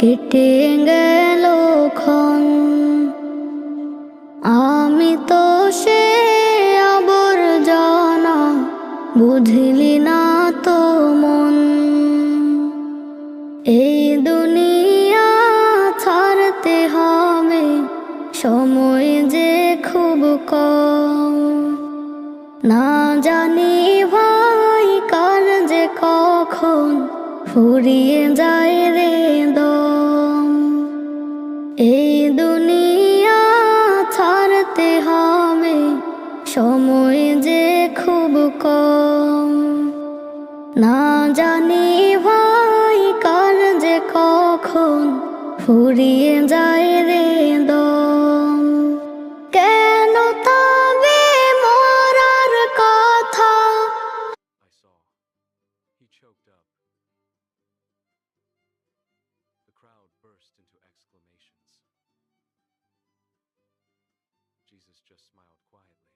কেটে গেল ক্ষণ। আমি তো সে আবর্জনা, বুঝলি না তো মন। এই দুনিয়া ছাড়তে হবে, সময় যে খুব কম। না জানি ভাই কার যে কখন ফুরিয়ে যায় রে দম। এই দুনিয়া ছাড়তে হবে, সময় যে খুব কম। না জানি ভাই কার যে কখন ফুরিয়ে যায় রে দম। কেন তবে মরার কথা? I saw. He choked up. The crowd burst into exclamations. Jesus just smiled quietly.